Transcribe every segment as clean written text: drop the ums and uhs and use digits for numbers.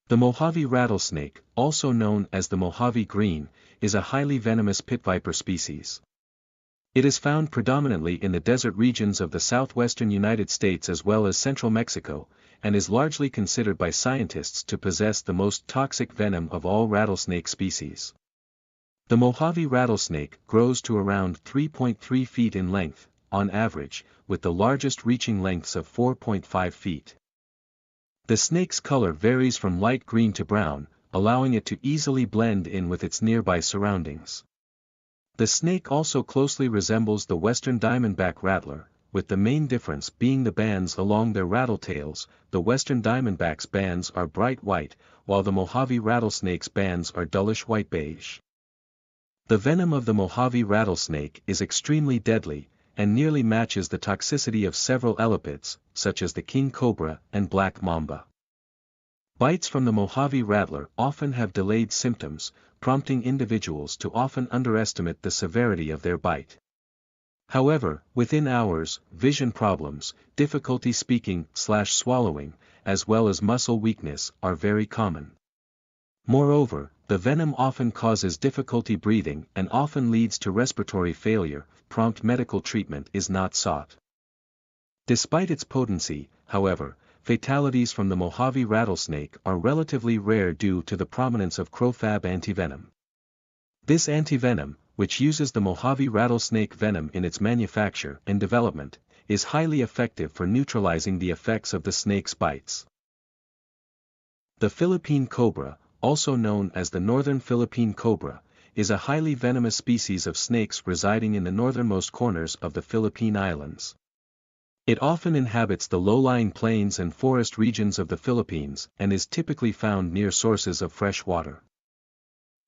The Mojave rattlesnake, also known as the Mojave green, is a highly venomous pit viper species. It is found predominantly in the desert regions of the southwestern United States as well as central Mexico, and is largely considered by scientists to possess the most toxic venom of all rattlesnake species. The Mojave rattlesnake grows to around 3.3 feet in length, on average, with the largest reaching lengths of 4.5 feet. The snake's color varies from light green to brown, allowing it to easily blend in with its nearby surroundings. The snake also closely resembles the western diamondback rattler, with the main difference being the bands along their rattle tails. The western diamondback's bands are bright white, while the Mojave rattlesnake's bands are dullish white beige. The venom of the Mojave rattlesnake is extremely deadly, and nearly matches the toxicity of several elapids, such as the king cobra and black mamba. Bites from the Mojave rattler often have delayed symptoms, prompting individuals to often underestimate the severity of their bite. However, within hours, vision problems, difficulty speaking/swallowing, as well as muscle weakness are very common. Moreover, the venom often causes difficulty breathing and often leads to respiratory failure. Prompt medical treatment is not sought. Despite its potency, however, fatalities from the Mojave rattlesnake are relatively rare due to the prominence of crofab antivenom. This antivenom, which uses the Mojave rattlesnake venom in its manufacture and development, is highly effective for neutralizing the effects of the snake's bites. The Philippine cobra, also known as the northern Philippine cobra, is a highly venomous species of snakes residing in the northernmost corners of the Philippine Islands. It often inhabits the low-lying plains and forest regions of the Philippines and is typically found near sources of fresh water.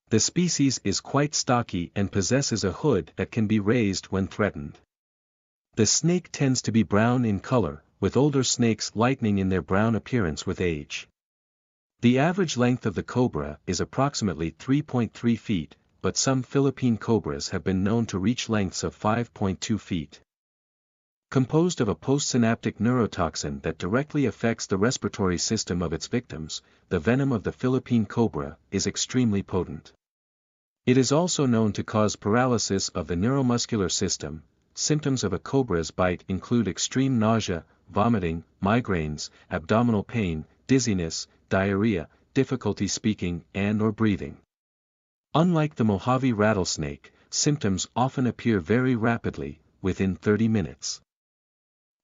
The species is quite stocky and possesses a hood that can be raised when threatened. The snake tends to be brown in color, with older snakes lightening in their brown appearance with age. The average length of the cobra is approximately 3.3 feet, but some Philippine cobras have been known to reach lengths of 5.2 feet. Composed of a postsynaptic neurotoxin that directly affects the respiratory system of its victims, the venom of the Philippine cobra is extremely potent. It is also known to cause paralysis of the neuromuscular system. Symptoms of a cobra's bite include extreme nausea, vomiting, migraines, abdominal pain, dizziness, diarrhea, difficulty speaking and/or breathing. Unlike the Mojave rattlesnake, symptoms often appear very rapidly, within 30 minutes.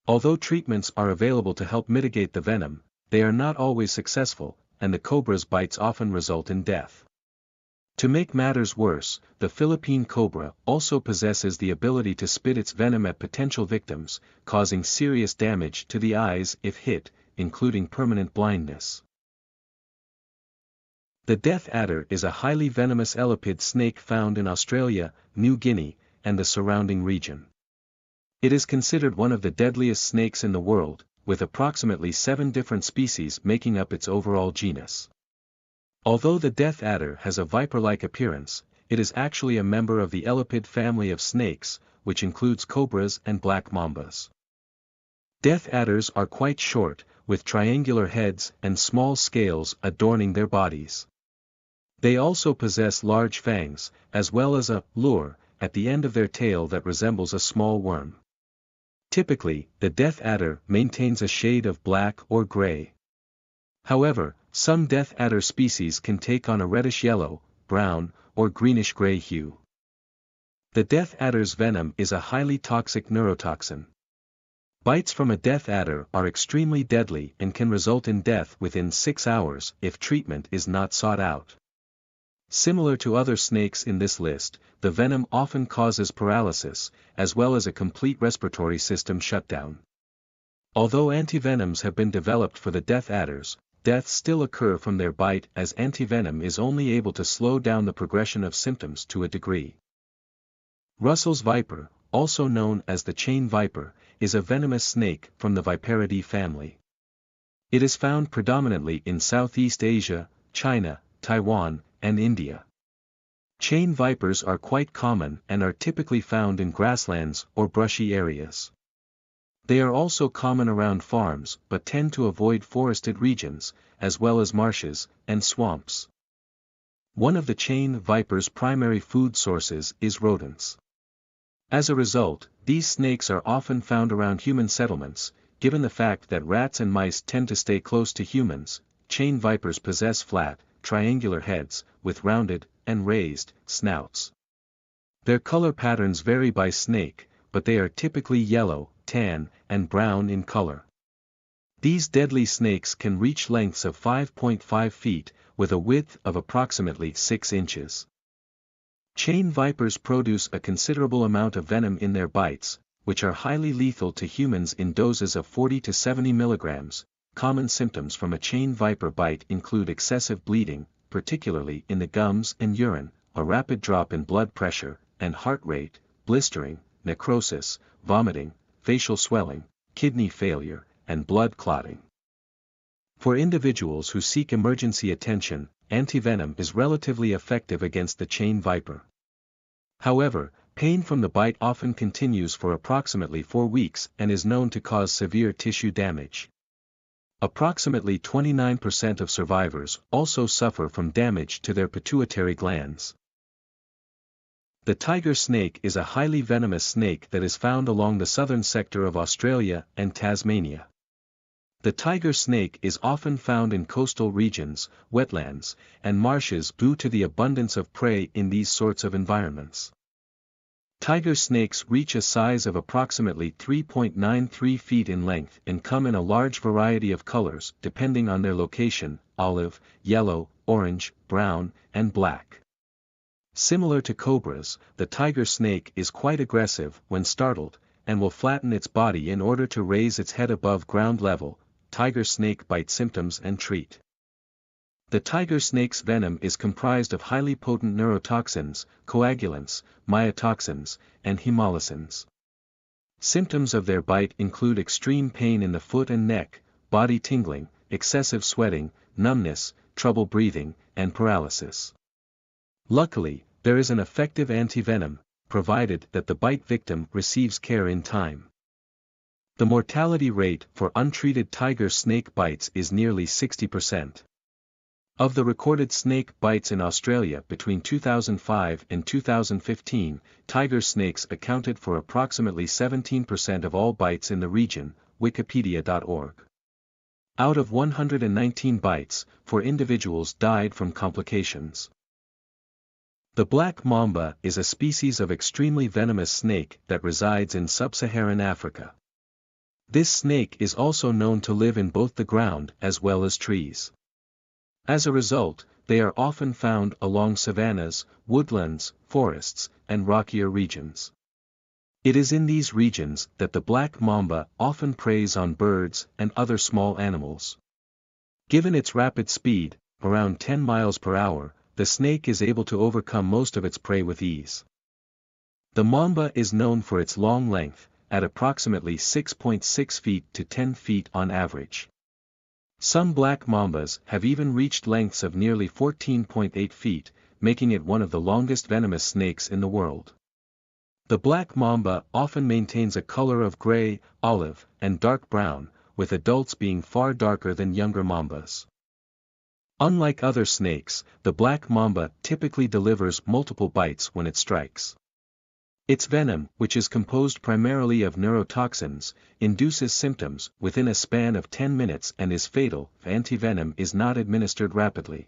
Although treatments are available to help mitigate the venom, they are not always successful, and the cobra's bites often result in death. To make matters worse, the Philippine cobra also possesses the ability to spit its venom at potential victims, causing serious damage to the eyes if hit, including permanent blindness. The death adder is a highly venomous elapid snake found in Australia, New Guinea, and the surrounding region. It is considered one of the deadliest snakes in the world, with approximately 7 different species making up its overall genus. Although the death adder has a viper-like appearance, it is actually a member of the elapid family of snakes, which includes cobras and black mambas. Death adders are quite short, with triangular heads and small scales adorning their bodies. They also possess large fangs, as well as a lure at the end of their tail that resembles a small worm. Typically, the death adder maintains a shade of black or gray. However, some death adder species can take on a reddish-yellow, brown, or greenish-gray hue. The death adder's venom is a highly toxic neurotoxin. Bites from a death adder are extremely deadly and can result in death within 6 hours if treatment is not sought out. Similar to other snakes in this list, the venom often causes paralysis, as well as a complete respiratory system shutdown. Although antivenoms have been developed for the death adders, deaths still occur from their bite as antivenom is only able to slow down the progression of symptoms to a degree. Russell's viper, also known as the chain viper, is a venomous snake from the Viperidae family. It is found predominantly in Southeast Asia, China, Taiwan, and India. Chain vipers are quite common and are typically found in grasslands or brushy areas. They are also common around farms but tend to avoid forested regions, as well as marshes and swamps. One of the chain viper's primary food sources is rodents. As a result, these snakes are often found around human settlements. Given the fact that rats and mice tend to stay close to humans, chain vipers possess flat, triangular heads, with rounded, and raised, snouts. Their color patterns vary by snake, but they are typically yellow, tan, and brown in color. These deadly snakes can reach lengths of 5.5 feet, with a width of approximately 6 inches. Chain vipers produce a considerable amount of venom in their bites, which are highly lethal to humans in doses of 40 to 70 milligrams. Common symptoms from a chain viper bite include excessive bleeding, particularly in the gums and urine, a rapid drop in blood pressure and heart rate, blistering, necrosis, vomiting, facial swelling, kidney failure, and blood clotting. For individuals who seek emergency attention, antivenom is relatively effective against the chain viper. However, pain from the bite often continues for approximately 4 weeks and is known to cause severe tissue damage. Approximately 29% of survivors also suffer from damage to their pituitary glands. The tiger snake is a highly venomous snake that is found along the southern sector of Australia and Tasmania. The tiger snake is often found in coastal regions, wetlands, and marshes due to the abundance of prey in these sorts of environments. Tiger snakes reach a size of approximately 3.93 feet in length and come in a large variety of colors depending on their location: olive, yellow, orange, brown, and black. Similar to cobras, the tiger snake is quite aggressive when startled, and will flatten its body in order to raise its head above ground level. Tiger snake bite symptoms and treat. The tiger snake's venom is comprised of highly potent neurotoxins, coagulants, myotoxins, and hemolysins. Symptoms of their bite include extreme pain in the foot and neck, body tingling, excessive sweating, numbness, trouble breathing, and paralysis. Luckily, there is an effective antivenom, provided that the bite victim receives care in time. The mortality rate for untreated tiger snake bites is nearly 60%. Of the recorded snake bites in Australia between 2005 and 2015, tiger snakes accounted for approximately 17% of all bites in the region, Wikipedia.org. Out of 119 bites, 4 individuals died from complications. The black mamba is a species of extremely venomous snake that resides in sub-Saharan Africa. This snake is also known to live in both the ground as well as trees. As a result, they are often found along savannas, woodlands, forests, and rockier regions. It is in these regions that the black mamba often preys on birds and other small animals. Given its rapid speed, around 10 miles per hour, the snake is able to overcome most of its prey with ease. The mamba is known for its long length, at approximately 6.6 feet to 10 feet on average. Some black mambas have even reached lengths of nearly 14.8 feet, making it one of the longest venomous snakes in the world. The black mamba often maintains a color of gray, olive, and dark brown, with adults being far darker than younger mambas. Unlike other snakes, the black mamba typically delivers multiple bites when it strikes. Its venom, which is composed primarily of neurotoxins, induces symptoms within a span of 10 minutes and is fatal if antivenom is not administered rapidly.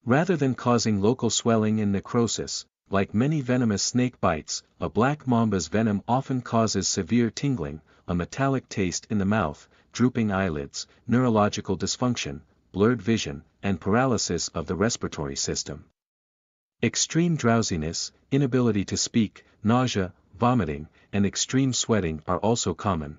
Rather than causing local swelling and necrosis, like many venomous snake bites, a black mamba's venom often causes severe tingling, a metallic taste in the mouth, drooping eyelids, neurological dysfunction, blurred vision, and paralysis of the respiratory system. Extreme drowsiness, inability to speak, nausea, vomiting, and extreme sweating are also common.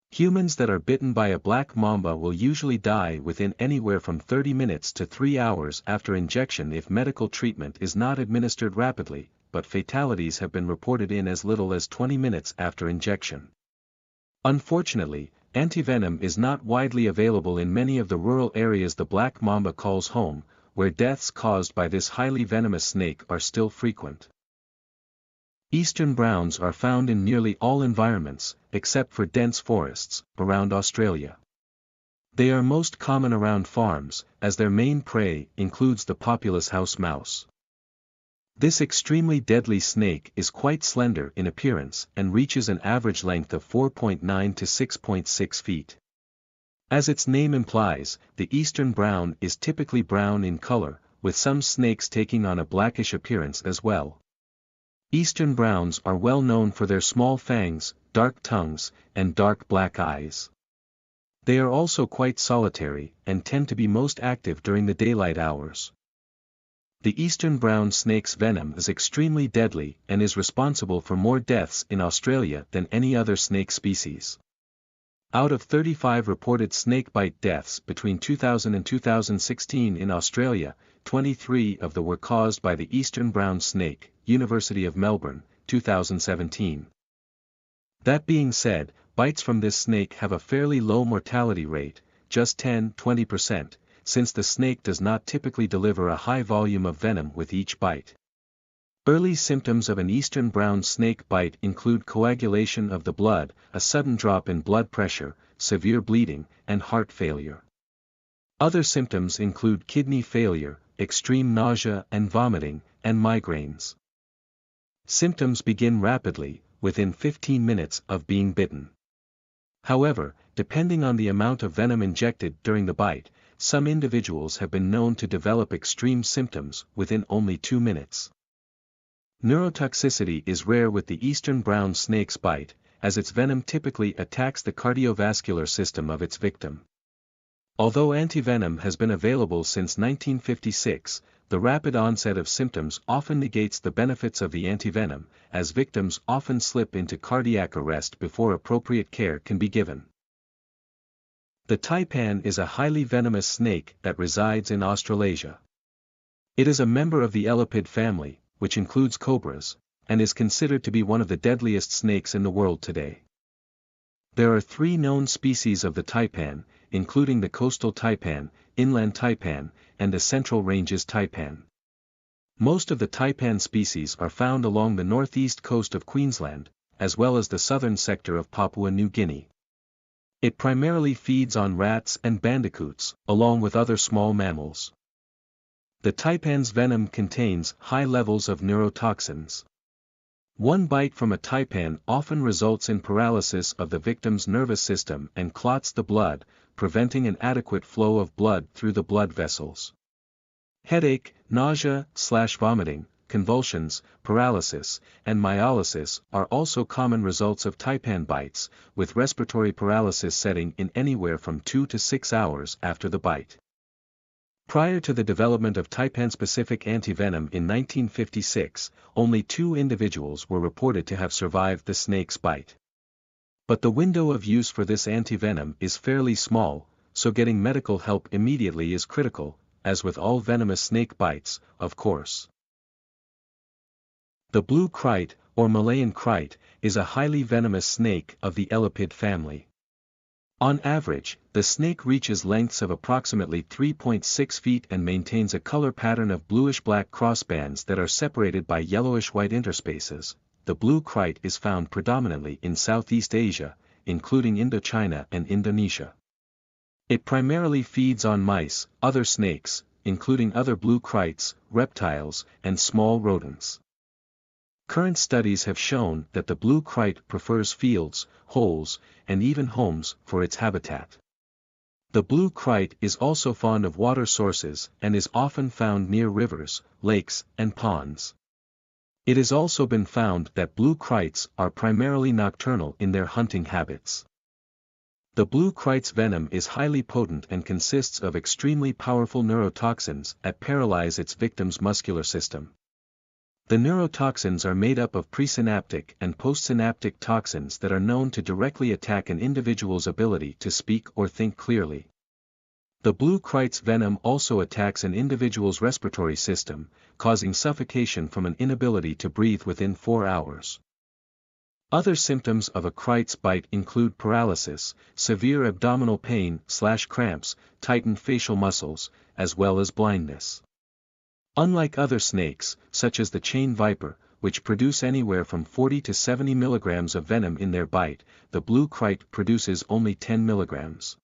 Humans that are bitten by a black mamba will usually die within anywhere from 30 minutes to 3 hours after injection if medical treatment is not administered rapidly, but fatalities have been reported in as little as 20 minutes after injection. Unfortunately, antivenom is not widely available in many of the rural areas the black mamba calls home, where deaths caused by this highly venomous snake are still frequent. Eastern browns are found in nearly all environments, except for dense forests, around Australia. They are most common around farms, as their main prey includes the populous house mouse. This extremely deadly snake is quite slender in appearance and reaches an average length of 4.9 to 6.6 feet. As its name implies, the eastern brown is typically brown in color, with some snakes taking on a blackish appearance as well. Eastern browns are well known for their small fangs, dark tongues, and dark black eyes. They are also quite solitary and tend to be most active during the daylight hours. The eastern brown snake's venom is extremely deadly and is responsible for more deaths in Australia than any other snake species. Out of 35 reported snakebite deaths between 2000 and 2016 in Australia, 23 of them were caused by the eastern brown snake, University of Melbourne, 2017. That being said, bites from this snake have a fairly low mortality rate, just 10–20%, since the snake does not typically deliver a high volume of venom with each bite. Early symptoms of an eastern brown snake bite include coagulation of the blood, a sudden drop in blood pressure, severe bleeding, and heart failure. Other symptoms include kidney failure, extreme nausea and vomiting, and migraines. Symptoms begin rapidly, within 15 minutes of being bitten. However, depending on the amount of venom injected during the bite, some individuals have been known to develop extreme symptoms within only 2 minutes. Neurotoxicity is rare with the eastern brown snake's bite, as its venom typically attacks the cardiovascular system of its victim. Although antivenom has been available since 1956, the rapid onset of symptoms often negates the benefits of the antivenom, as victims often slip into cardiac arrest before appropriate care can be given. The taipan is a highly venomous snake that resides in Australasia. It is a member of the elapid family, which includes cobras, and is considered to be one of the deadliest snakes in the world today. There are 3 known species of the taipan, including the coastal taipan, inland taipan, and the Central Ranges taipan. Most of the taipan species are found along the northeast coast of Queensland, as well as the southern sector of Papua New Guinea. It primarily feeds on rats and bandicoots, along with other small mammals. The taipan's venom contains high levels of neurotoxins. One bite from a taipan often results in paralysis of the victim's nervous system and clots the blood, preventing an adequate flow of blood through the blood vessels. Headache, nausea/vomiting, convulsions, paralysis, and myolysis are also common results of taipan bites, with respiratory paralysis setting in anywhere from 2 to 6 hours after the bite. Prior to the development of taipan-specific antivenom in 1956, only 2 individuals were reported to have survived the snake's bite. But the window of use for this antivenom is fairly small, so getting medical help immediately is critical, as with all venomous snake bites, of course. The blue kite, or Malayan kite, is a highly venomous snake of the elapid family. On average, the snake reaches lengths of approximately 3.6 feet and maintains a color pattern of bluish-black crossbands that are separated by yellowish-white interspaces. The blue kite is found predominantly in Southeast Asia, including Indochina and Indonesia. It primarily feeds on mice, other snakes, including other blue kites, reptiles, and small rodents. Current studies have shown that the blue kite prefers fields, holes, and even homes for its habitat. The blue kite is also fond of water sources and is often found near rivers, lakes, and ponds. It has also been found that blue kites are primarily nocturnal in their hunting habits. The blue kite's venom is highly potent and consists of extremely powerful neurotoxins that paralyze its victim's muscular system. The neurotoxins are made up of presynaptic and postsynaptic toxins that are known to directly attack an individual's ability to speak or think clearly. The blue kite's venom also attacks an individual's respiratory system, causing suffocation from an inability to breathe within 4 hours. Other symptoms of a kite's bite include paralysis, severe abdominal pain/cramps, tightened facial muscles, as well as blindness. Unlike other snakes, such as the chain viper, which produce anywhere from 40 to 70 milligrams of venom in their bite, the blue kite produces only 10 milligrams.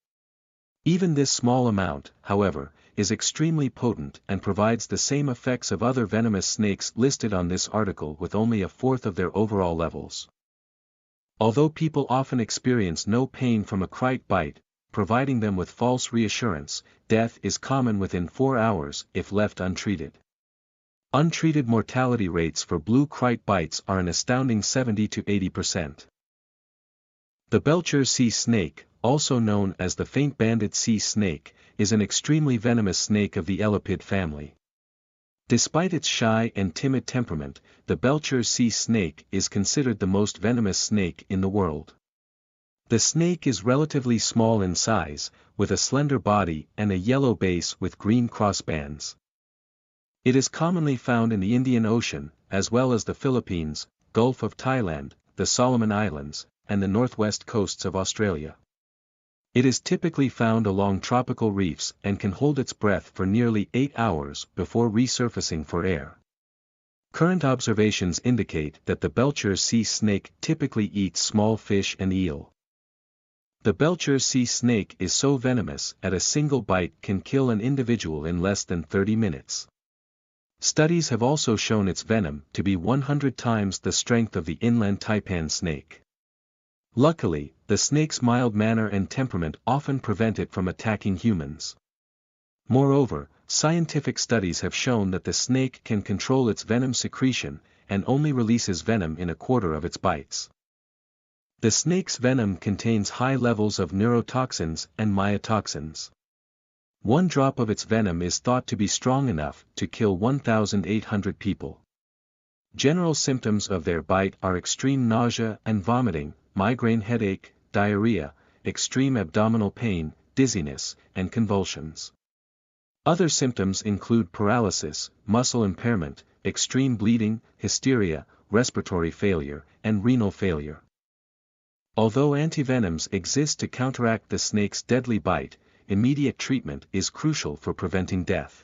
Even this small amount, however, is extremely potent and provides the same effects of other venomous snakes listed on this article with only a fourth of their overall levels. Although people often experience no pain from a kite bite, providing them with false reassurance, death is common within 4 hours if left untreated. Untreated mortality rates for blue kite bites are an astounding 70 to 80%. The Belcher's sea snake, also known as the faint-banded sea snake, is an extremely venomous snake of the elapid family. Despite its shy and timid temperament, the Belcher's sea snake is considered the most venomous snake in the world. The snake is relatively small in size, with a slender body and a yellow base with green crossbands. It is commonly found in the Indian Ocean, as well as the Philippines, Gulf of Thailand, the Solomon Islands, and the northwest coasts of Australia. It is typically found along tropical reefs and can hold its breath for nearly 8 hours before resurfacing for air. Current observations indicate that the Belcher's sea snake typically eats small fish and eel. The Belcher's sea snake is so venomous that a single bite can kill an individual in less than 30 minutes. Studies have also shown its venom to be 100 times the strength of the inland taipan snake. Luckily, the snake's mild manner and temperament often prevent it from attacking humans. Moreover, scientific studies have shown that the snake can control its venom secretion, and only releases venom in a quarter of its bites. The snake's venom contains high levels of neurotoxins and myotoxins. 1 drop of its venom is thought to be strong enough to kill 1,800 people. General symptoms of their bite are extreme nausea and vomiting, migraine headache, diarrhea, extreme abdominal pain, dizziness, and convulsions. Other symptoms include paralysis, muscle impairment, extreme bleeding, hysteria, respiratory failure, and renal failure. Although antivenoms exist to counteract the snake's deadly bite, immediate treatment is crucial for preventing death.